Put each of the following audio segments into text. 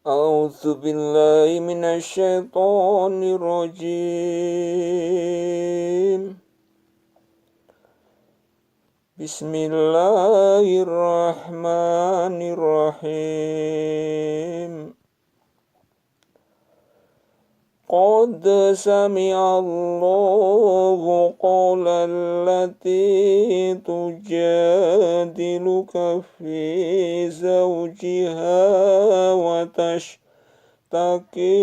A'udzu billahi minasyaitonir rajim. Bismillahirrahmanirrahim. Qad sami'allahu qawlan allati tujadiluka fi zawjiha wa tashtaki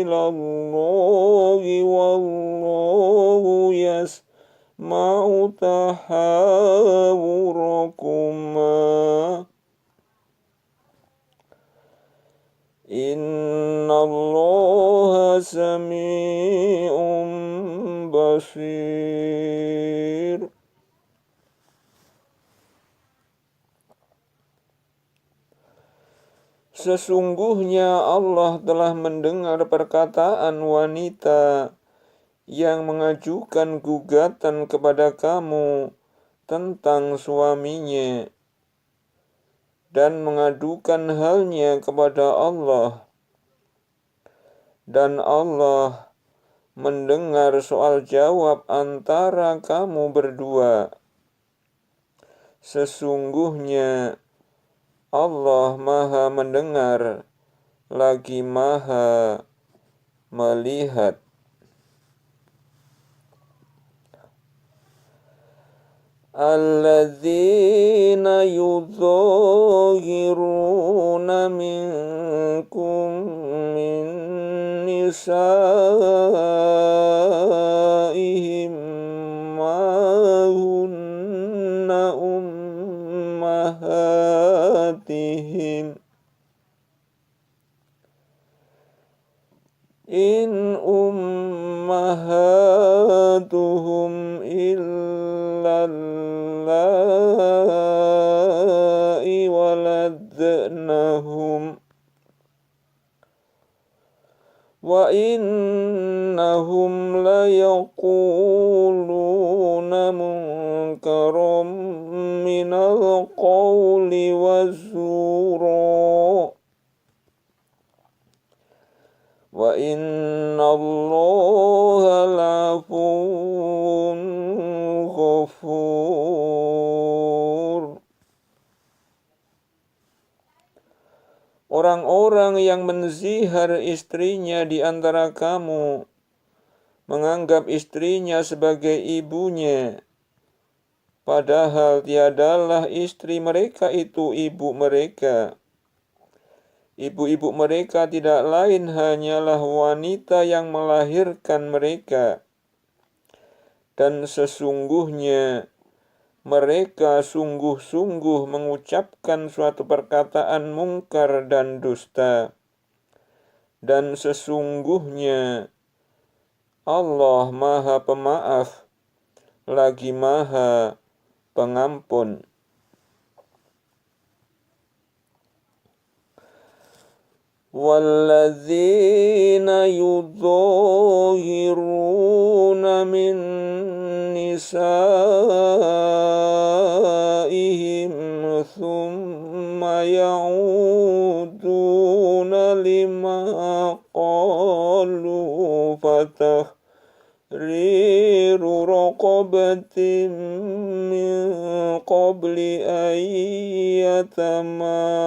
ila Allahi wallahu yasma'u tahawurakuma. Innallaha sami'un basir. Sesungguhnya Allah telah mendengar perkataan wanita yang mengajukan gugatan kepada kamu tentang suaminya dan mengadukan halnya kepada Allah. Dan Allah mendengar soal jawab antara kamu berdua. Sesungguhnya Allah Maha mendengar lagi Maha melihat. Alladzina yudhahiruna minkum min nisaihim ma hunna ummahatihim in ummahatuhum illallai waladnahum wa innahum layaquluna munkaram minal qawli wazzura wa innallaha la'afuwun ghafur. Orang-orang yang menzihar istrinya di antara kamu menganggap istrinya sebagai ibunya, padahal tiadalah istri mereka itu ibu mereka. Ibu-ibu mereka tidak lain hanyalah wanita yang melahirkan mereka. Dan sesungguhnya mereka sungguh-sungguh mengucapkan suatu perkataan mungkar dan dusta. Dan sesungguhnya Allah Maha Pemaaf lagi Maha Pengampun. Walladzina yudhahiruna min nisaihim thumma ya'uduna lima qalu fatahriru raqabatin min qabli an yatamassa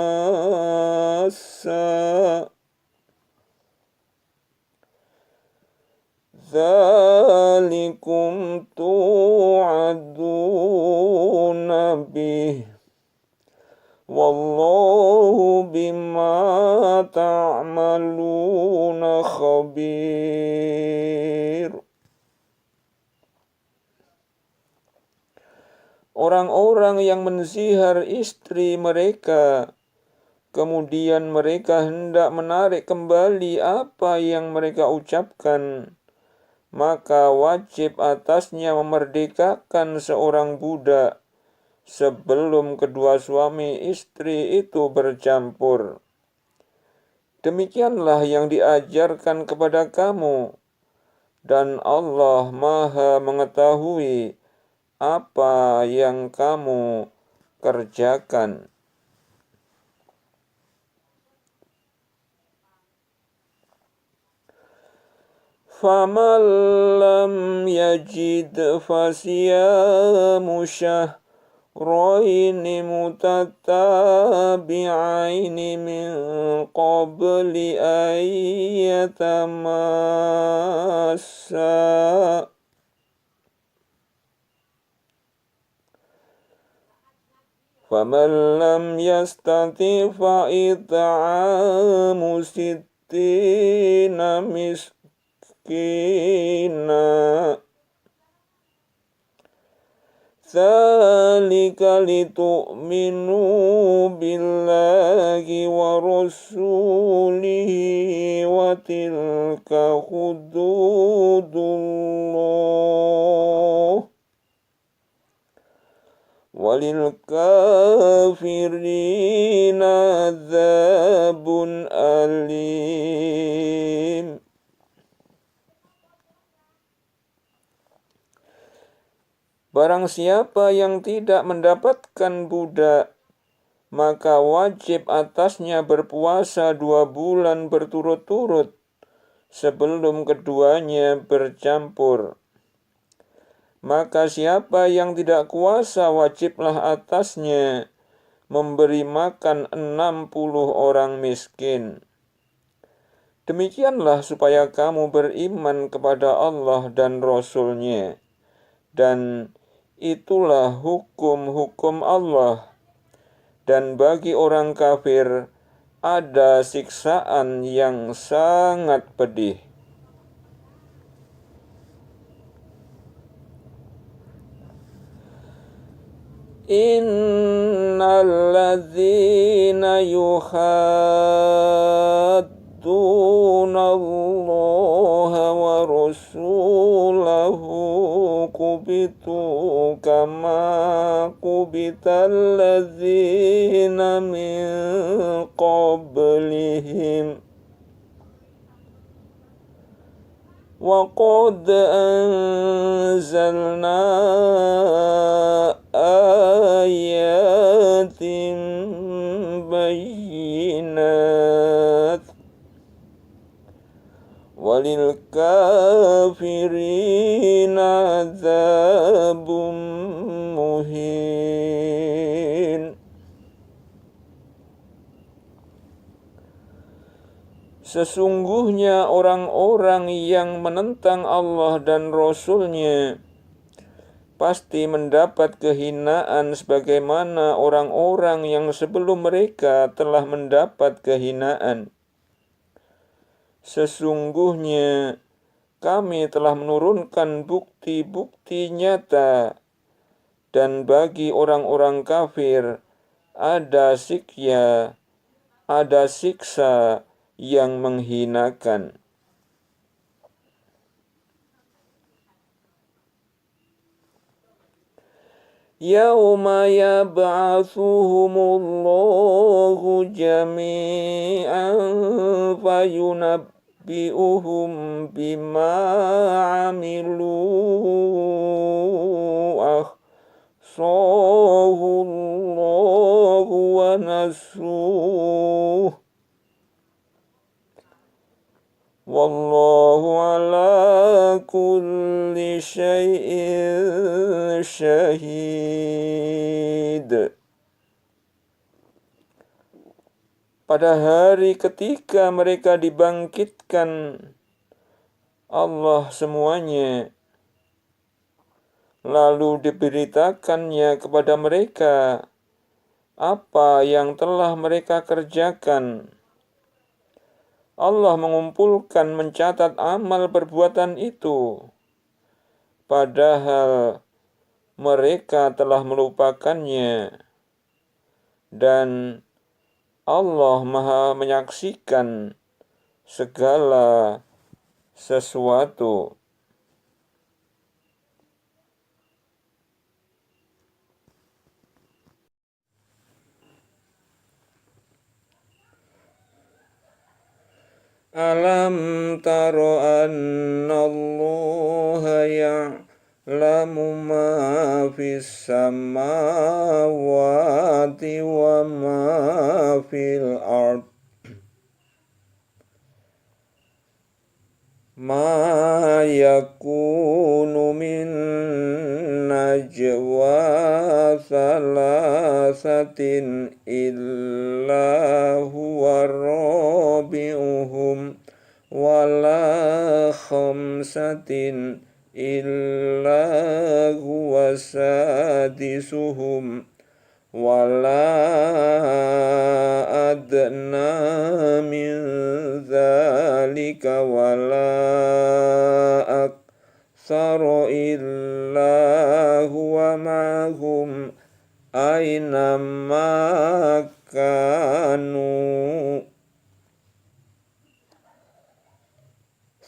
dzalikum tu'aduna bih wallahu bima ta'maluna khabir. Orang-orang yang menzihar istri mereka, kemudian mereka hendak menarik kembali apa yang mereka ucapkan, maka wajib atasnya memerdekakan seorang budak sebelum kedua suami istri itu bercampur. Demikianlah yang diajarkan kepada kamu, dan Allah Maha mengetahui apa yang kamu kerjakan. faman lam yajid fasiyamu syahraini mutatabi'aini min qabli an yatamassa. Faman lam yastati fa it'amu sittina miskina. Dzalika litu'minu billahi wa rasulihi wa tilka hududullah. Walil kafirina adzabun alim. Barang siapa yang tidak mendapatkan budak, maka wajib atasnya berpuasa 2 bulan berturut-turut sebelum keduanya bercampur. Maka siapa yang tidak kuasa, wajiblah atasnya memberi makan 60 orang miskin. Demikianlah supaya kamu beriman kepada Allah dan Rasul-Nya. Dan itulah hukum-hukum Allah. Dan bagi orang kafir ada siksaan yang sangat pedih. Innal ladzina yuhadduna Allaha wa rasulahu kubitu kama kubital ladzina min qablihim. Wa qad anzalna ayatin bayyinat walil kafirina adzabun muhin. Sesungguhnya orang-orang yang menentang Allah dan Rasul-Nya pasti mendapat kehinaan sebagaimana orang-orang yang sebelum mereka telah mendapat kehinaan. Sesungguhnya kami telah menurunkan bukti-bukti nyata, dan bagi orang-orang kafir ada siksa yang menghinakan. Yauma yab'atsuhumullahu jami'an fayunabbi'uhum bima 'amilu ahsahullahu wa nasuh. Wallahu ala kulli syai'in syahid. Pada hari ketika mereka dibangkitkan Allah semuanya, lalu diberitakannya kepada mereka apa yang telah mereka kerjakan. Allah mengumpulkan, mencatat amal perbuatan itu, padahal mereka telah melupakannya. Dan Allah Maha menyaksikan segala sesuatu. Alam taro anna Allah ya'lamu ma fis samawati wa ma fil ard. Ma thalathatin illa huwa rabi'uhum wala khamsatin illa huwa sadisuhum wala adna min dzalika wala aktsara illa huwa ma'hum aina ma kanu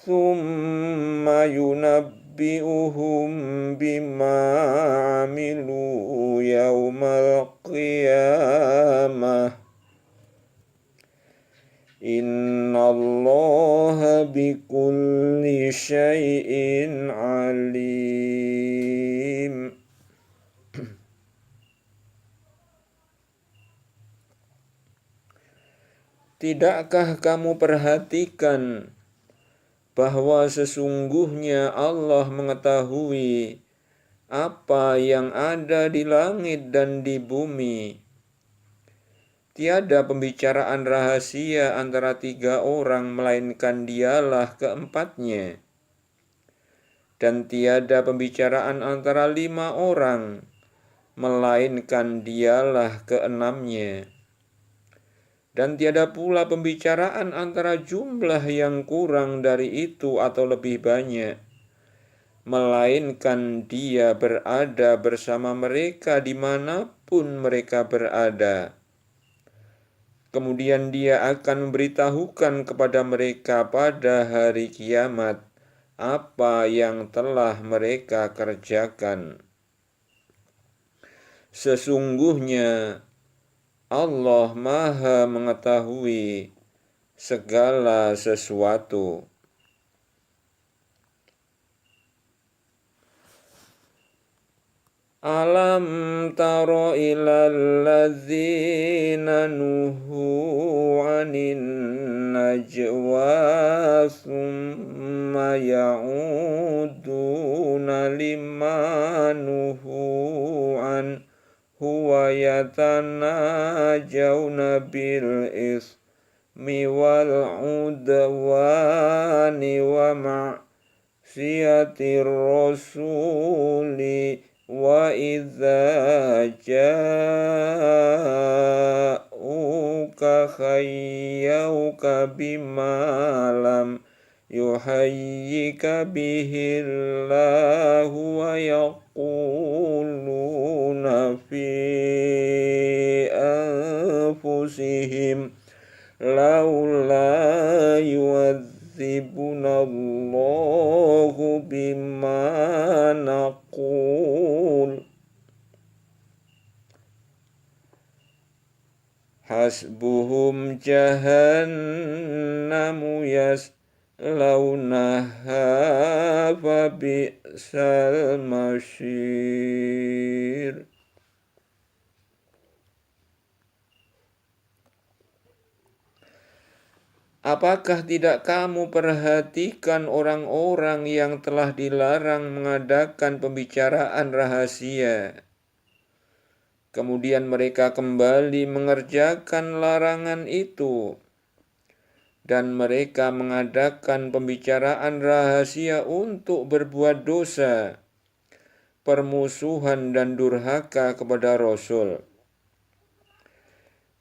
thumma yunabbi'uhum bima amilu yaumal qiyamah innallaha bikulli syai'in alim. Tidakkah kamu perhatikan bahwa sesungguhnya Allah mengetahui apa yang ada di langit dan di bumi? Tiada pembicaraan rahasia antara 3 orang melainkan dialah keempatnya. Dan tiada pembicaraan antara 5 orang melainkan dialah keenamnya. Dan tiada pula pembicaraan antara jumlah yang kurang dari itu atau lebih banyak, melainkan Dia berada bersama mereka dimanapun mereka berada. Kemudian Dia akan memberitahukan kepada mereka pada hari kiamat apa yang telah mereka kerjakan. Sesungguhnya Allah Maha mengetahui segala sesuatu. Alam tara ilal ladzina nuhu 'anin najwa thumma ya'uduna lima nuhu 'an huwa yatanajawna bil ismi wal udwani wa ma'siyatir rasuli wa idza ja'uka khayyuka bima lam yuhayyika bihillahu wa yaquluna fi anfusihim laula yu'adzibuna Allahu bima naqul hasbuhum jahannamu yaslaunaha fa bi'sal masyir. Apakah tidak kamu perhatikan orang-orang yang telah dilarang mengadakan pembicaraan rahasia, kemudian mereka kembali mengerjakan larangan itu, dan mereka mengadakan pembicaraan rahasia untuk berbuat dosa, permusuhan dan durhaka kepada Rasul.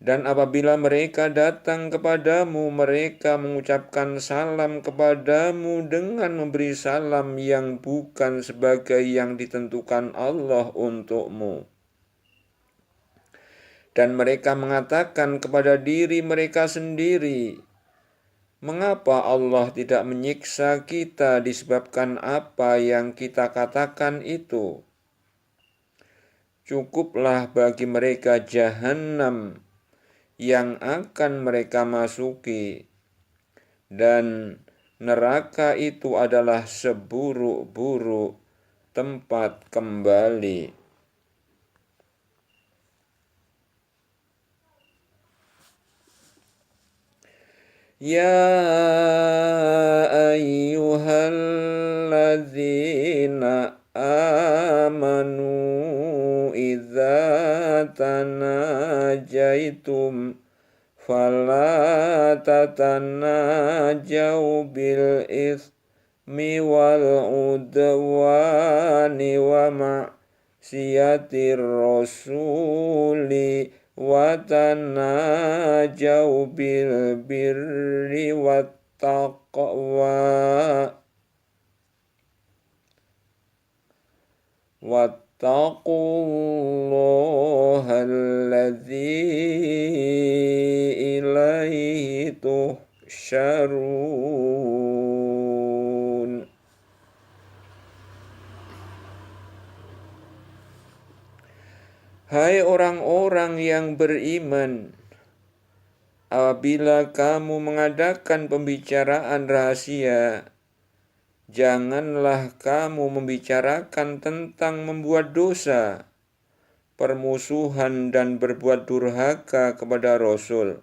Dan apabila mereka datang kepadamu, mereka mengucapkan salam kepadamu dengan memberi salam yang bukan sebagai yang ditentukan Allah untukmu. Dan mereka mengatakan kepada diri mereka sendiri, mengapa Allah tidak menyiksa kita disebabkan apa yang kita katakan itu? Cukuplah bagi mereka jahanam yang akan mereka masuki, dan neraka itu adalah seburuk-buruk tempat kembali. Ya ayyuhalladzina amanu idza tanajaytum tanajaitum fala tatanajau bil ismi wal udwani wa ma'siyatir rasuli wa tanajau bil birri wat taqwa wattaqullaha alladzi ilaihi tuhsyarun. Hai orang-orang yang beriman, apabila kamu mengadakan pembicaraan rahasia, janganlah kamu membicarakan tentang membuat dosa, permusuhan dan berbuat durhaka kepada Rasul.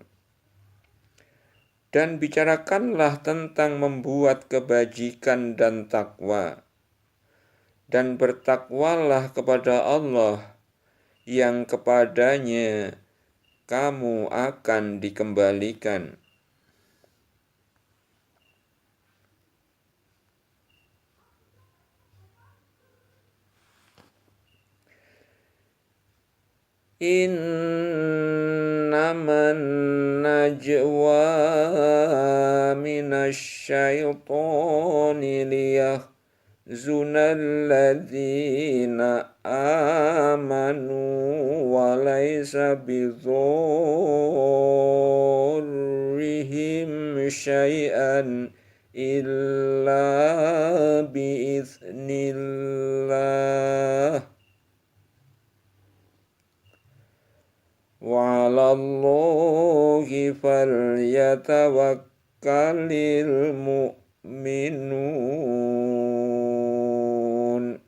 Dan bicarakanlah tentang membuat kebajikan dan takwa. Dan bertakwalah kepada Allah yang kepadanya kamu akan dikembalikan. Innaman najwa minasyaitoni liyahzunal ladzina amanu wa laysa bidzurrihim syai'an illa biiznillah. Wa 'alallahi falyatawakkalul mu'minun.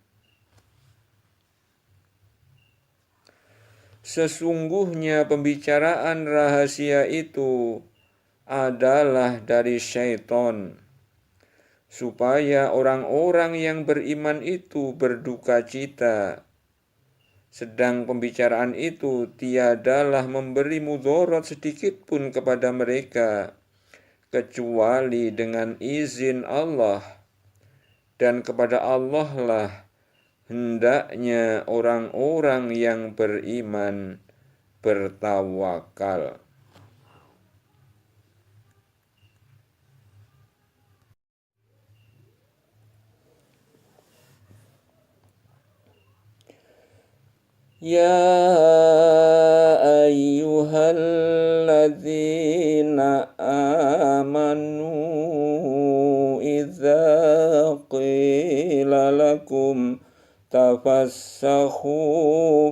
Sesungguhnya pembicaraan rahasia itu adalah dari syaitan, supaya orang-orang yang beriman itu berduka cita. Sedang pembicaraan itu tiadalah memberi mudarat sedikit pun kepada mereka, kecuali dengan izin Allah. Dan kepada Allah lah hendaknya orang-orang yang beriman bertawakal. Ya ayyuhalladzina amanu idza qila lakum tafassahu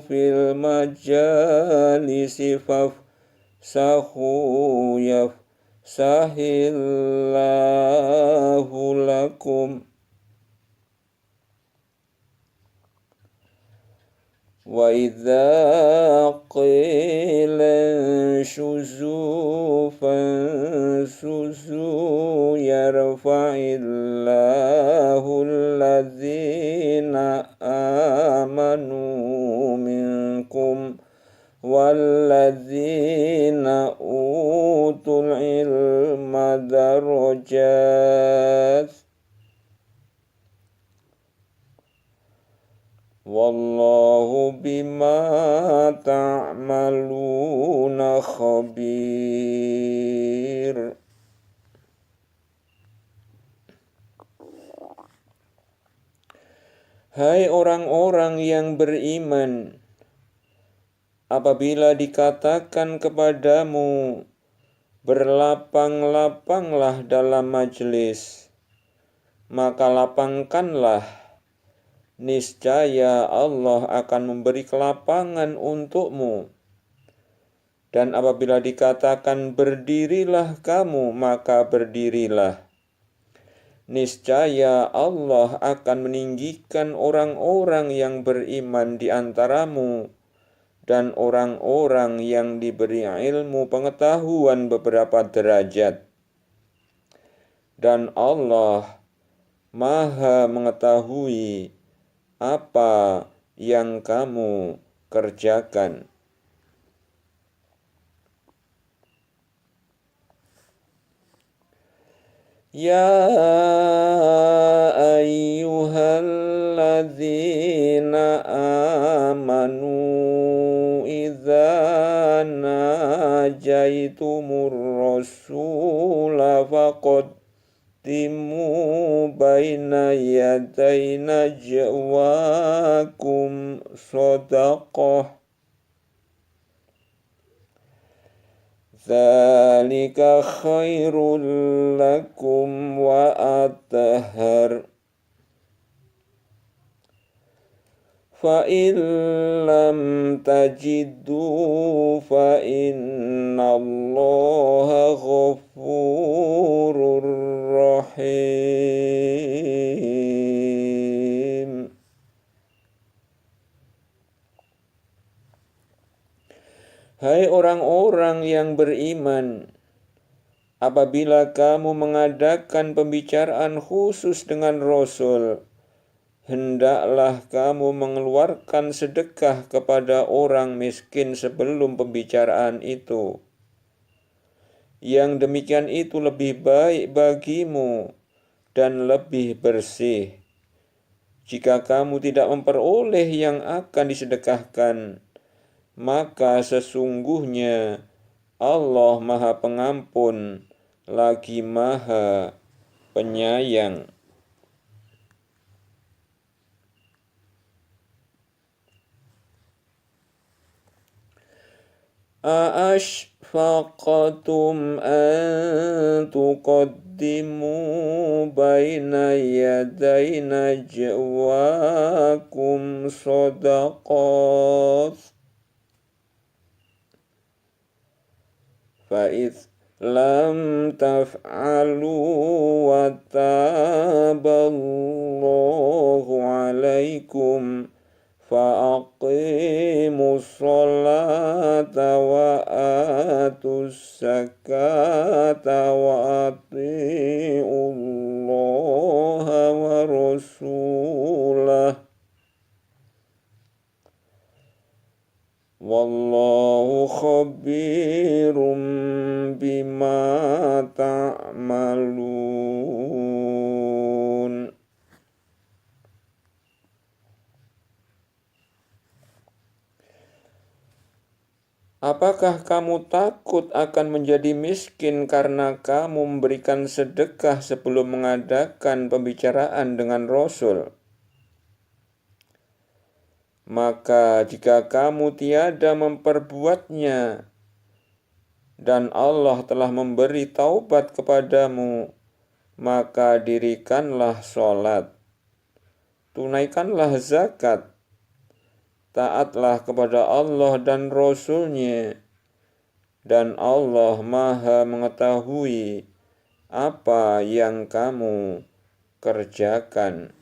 fil majalisi fafsahu yafsahillahu lakum. Wa idza qila shuzu fansuzu yarfa'illahu alladzina amanu minkum walladzina utul ilma darajat. Wallahu bima ta'maluna khabir. Hai orang-orang yang beriman, apabila dikatakan kepadamu, berlapang-lapanglah dalam majelis, maka lapangkanlah. Niscaya Allah akan memberi kelapangan untukmu. Dan apabila dikatakan berdirilah kamu, maka berdirilah. Niscaya Allah akan meninggikan orang-orang yang beriman di antaramu dan orang-orang yang diberi ilmu pengetahuan beberapa derajat. Dan Allah Maha mengetahui apa yang kamu kerjakan. يا أيها الذين آمنوا إذا ناجيتم الرسول فقدموا بين يدي نجواكم صدقة ذلك خير لكم وأطهر فإن لم تجدوا فإن الله غفور رحيم. Hai orang-orang yang beriman, apabila kamu mengadakan pembicaraan khusus dengan Rasul, hendaklah kamu mengeluarkan sedekah kepada orang miskin sebelum pembicaraan itu. Yang demikian itu lebih baik bagimu dan lebih bersih. Jika kamu tidak memperoleh yang akan disedekahkan, maka sesungguhnya Allah Maha Pengampun lagi Maha Penyayang. أأشفقتم أن تقدموا بين يدي نجواكم صدقات فإذ لم تفعلوا وتاب الله عليكم فأقيموا الصلاة وآتوا الزكاة وأطيعوا الله ورسوله والله خبير بما تعملون. Apakah kamu takut akan menjadi miskin karena kamu memberikan sedekah sebelum mengadakan pembicaraan dengan Rasul? Maka jika kamu tiada memperbuatnya dan Allah telah memberi taubat kepadamu, maka dirikanlah sholat, tunaikanlah zakat, taatlah kepada Allah dan Rasul-Nya, dan Allah Maha mengetahui apa yang kamu kerjakan.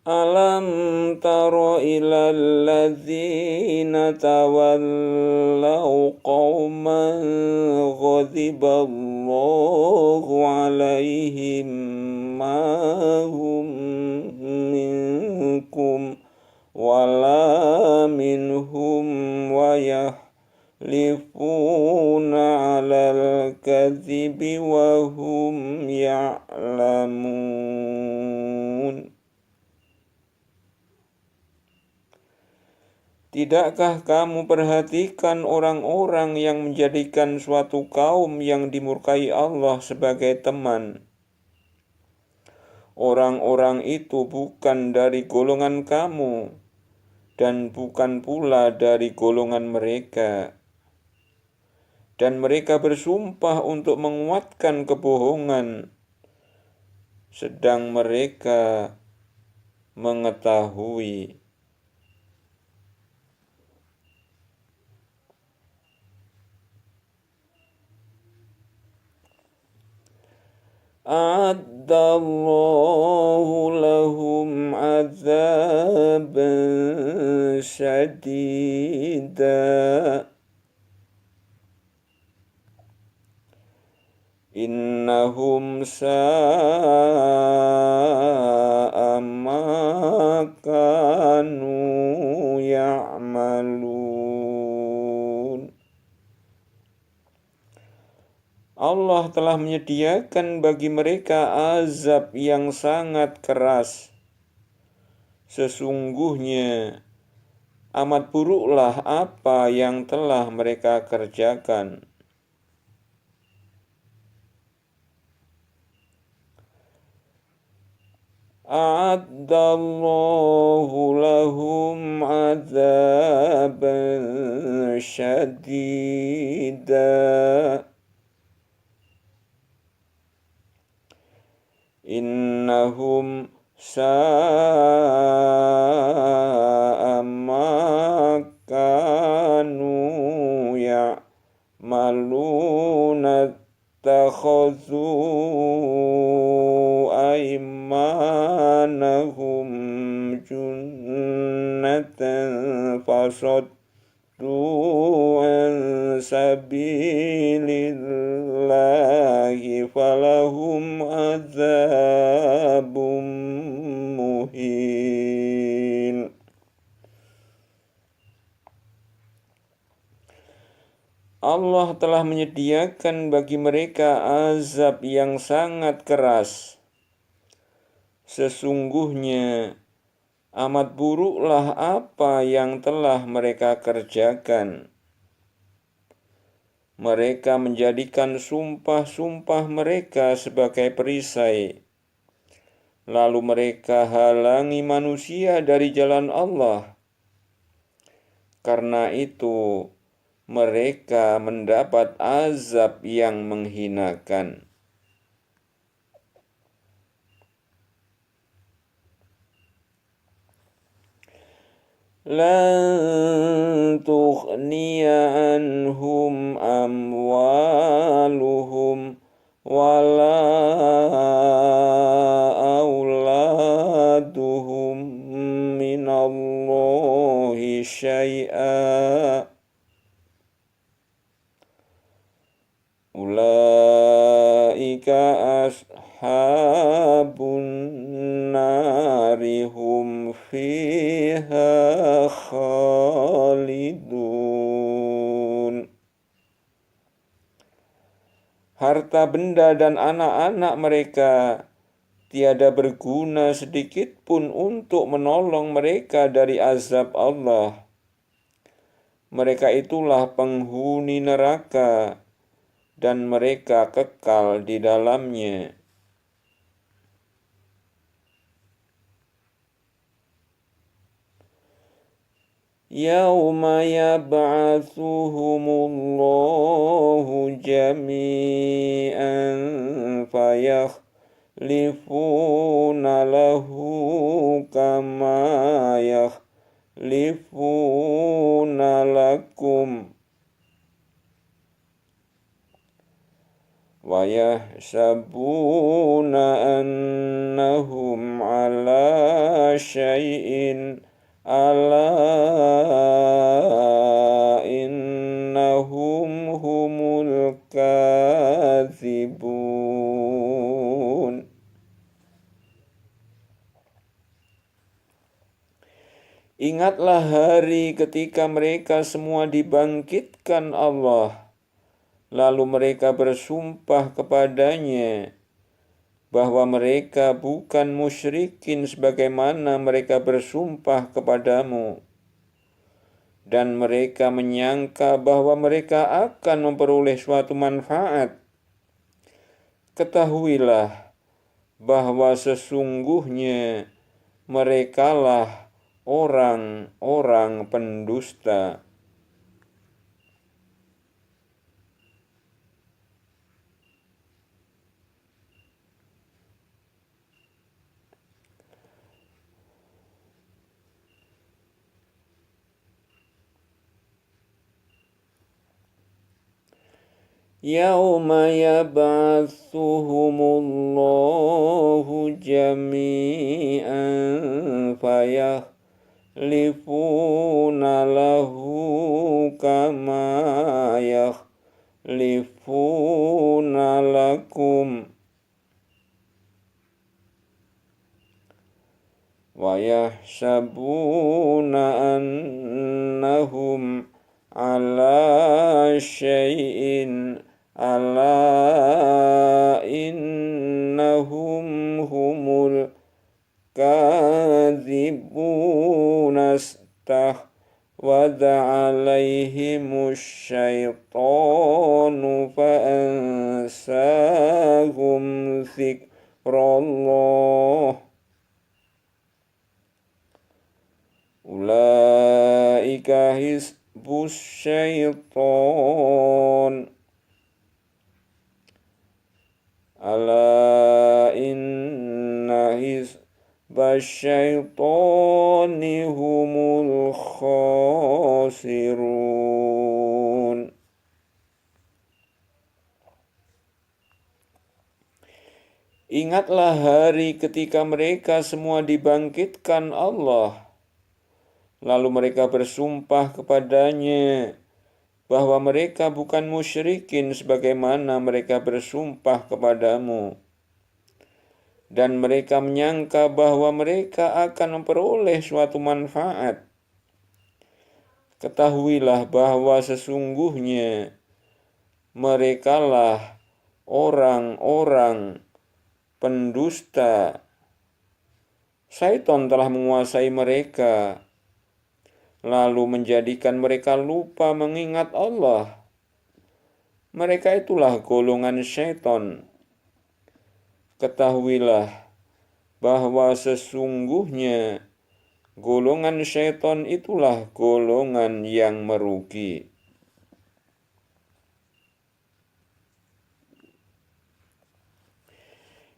Alam tara ilal ladzina tawallaw qauman ghadiballahu alaihim ma hum minkum wala minhum wa yahlifuna alal kadhibi wa hum ya'lamun. Tidakkah kamu perhatikan orang-orang yang menjadikan suatu kaum yang dimurkai Allah sebagai teman? Orang-orang itu bukan dari golongan kamu dan bukan pula dari golongan mereka. Dan mereka bersumpah untuk menguatkan kebohongan, sedang mereka mengetahui. A'adallahu lahum azaban syadida innahum sa'a ma kanu telah menyediakan bagi mereka azab yang sangat keras. Sesungguhnya amat buruklah apa yang telah mereka kerjakan. A'addallahu lahum adzaban syadida innahum sa'a ma kanu ya'maluna takhadhu aimanahum junnatan fasaddu an sabilillahi falahum adzabum muhin. Allah telah menyediakan bagi mereka azab yang sangat keras. Sesungguhnya amat buruklah apa yang telah mereka kerjakan. Mereka menjadikan sumpah-sumpah mereka sebagai perisai. Lalu mereka halangi manusia dari jalan Allah. Karena itu, mereka mendapat azab yang menghinakan. Lan tughniya anhum amwaluhum wala auladuhum minallahi syai'a. Ulaika ashabun nari hum fiha khalidun. Harta benda dan anak-anak mereka tiada berguna sedikit pun untuk menolong mereka dari azab Allah. Mereka itulah penghuni neraka dan mereka kekal di dalamnya. Yauma yab'atsuhumullahu jami'an fayakhlifuna lahu kama yakhlifuna lakum wa yahsabuna annahum ala syai'in ala innahum humul kadzibun. Ingatlah hari ketika mereka semua dibangkitkan Allah. Lalu mereka bersumpah kepadanya bahwa mereka bukan musyrikin sebagaimana mereka bersumpah kepadamu. Dan mereka menyangka bahwa mereka akan memperoleh suatu manfaat. Ketahuilah bahwa sesungguhnya merekalah orang-orang pendusta. Yauma yab'atsuhumullahu jami'an fayakhlifuna lahu kama yakhlifuna lakum wa yahsabuna annahum ala syai'in Ala innahum humul kadzibuna istahwadha alaihimus syaitanu fa'ansahum dzikrallah. Ulaika hizbus syaitan. Ala inna hizbas syaitani humul khasirun. Ingatlah hari ketika mereka semua dibangkitkan Allah. Lalu mereka bersumpah kepadanya bahwa mereka bukan musyrikin sebagaimana mereka bersumpah kepadamu. Dan mereka menyangka bahwa mereka akan memperoleh suatu manfaat. Ketahuilah bahwa sesungguhnya merekalah orang-orang pendusta. Syaitan telah menguasai mereka, lalu menjadikan mereka lupa mengingat Allah. Mereka itulah golongan syaitan. Ketahuilah bahwa sesungguhnya golongan syaitan itulah golongan yang merugi.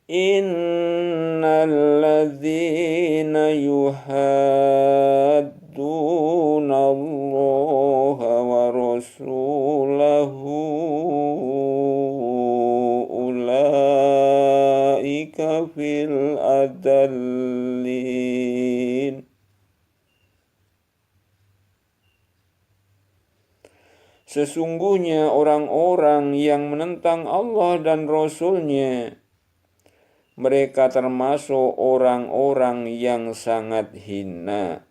Innal ladzina yuhadduna Allah wa rasulahu ulaika fil adallin. Sesungguhnya orang-orang yang menentang Allah dan Rasul-Nya, mereka termasuk orang-orang yang sangat hina.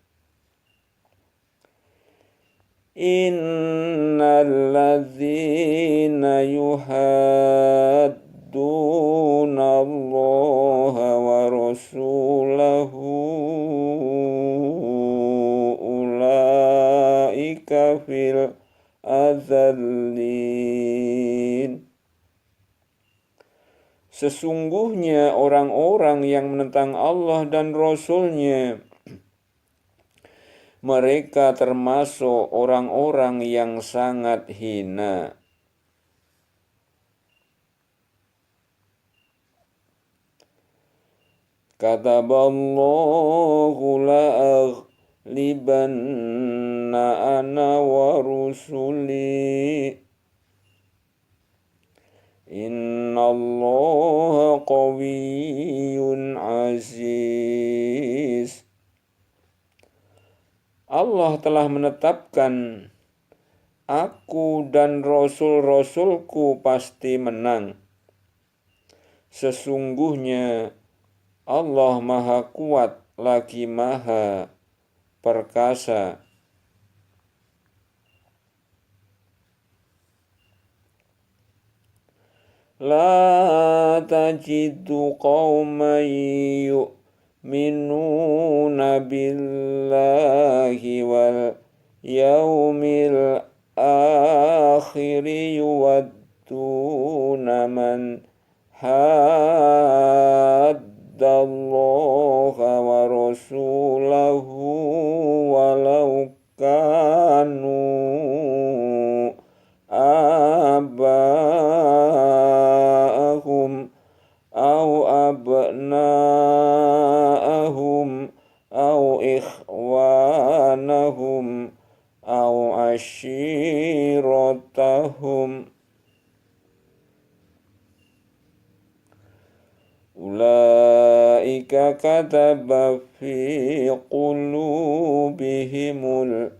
Innal ladzina yuhadduna Allah wa rasulahu ulaika fil adzallin. Sesungguhnya orang-orang yang menentang Allah dan Rasul-Nya, mereka termasuk orang-orang yang sangat hina. Kataballahu la'aghlibanna ana wa rusuli. Innallaha qawiyyun aziz. Allah telah menetapkan aku dan rasul-rasulku pasti menang. Sesungguhnya Allah Maha Kuat lagi Maha Perkasa. La tajidu qauman yu'minuna billahi wal yaumil akhiri yuwadduna man haddallaha wa rasulahu walau kanu aba'ahum au abna'ahum au ikhwanahum au ashiratahum. Ulaika kataba fi qulubihimul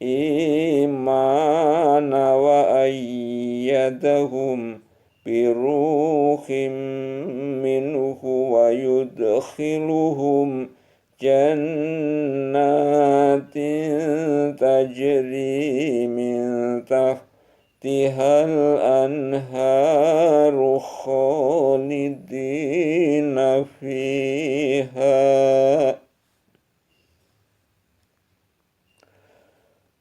imana wa ayyadahum biruhim minhu wa yudkhiluhum jannatin tajri min tahtiha tihal anharu khalidina fiha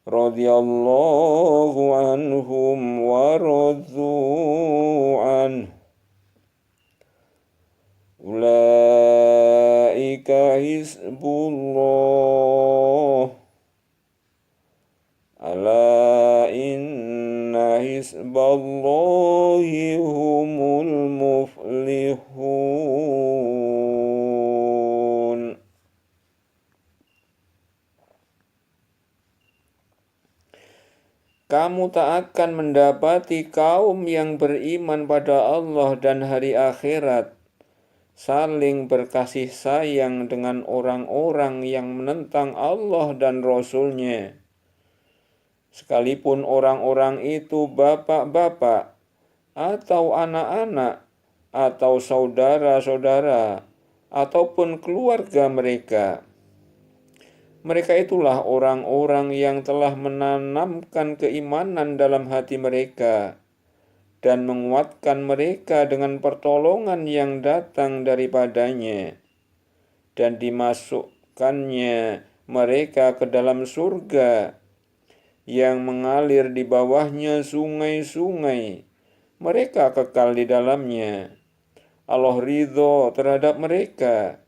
radhiyallahu anhum wa radu anhu ulaika hizbullah ala inna hizballahi humul muflihun. Kamu tak akan mendapati kaum yang beriman pada Allah dan hari akhirat saling berkasih sayang dengan orang-orang yang menentang Allah dan Rasul-Nya. Sekalipun orang-orang itu bapak-bapak, atau anak-anak, atau saudara-saudara, ataupun keluarga mereka. Mereka itulah orang-orang yang telah menanamkan keimanan dalam hati mereka dan menguatkan mereka dengan pertolongan yang datang daripadanya, dan dimasukkannya mereka ke dalam surga yang mengalir di bawahnya sungai-sungai. Mereka kekal di dalamnya. Allah ridho terhadap mereka,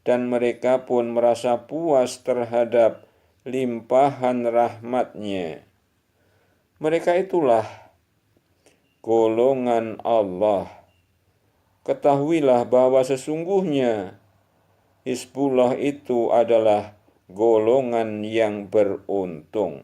dan mereka pun merasa puas terhadap limpahan rahmat-Nya. Mereka itulah golongan Allah. Ketahuilah bahwa sesungguhnya Hizbullah itu adalah golongan yang beruntung.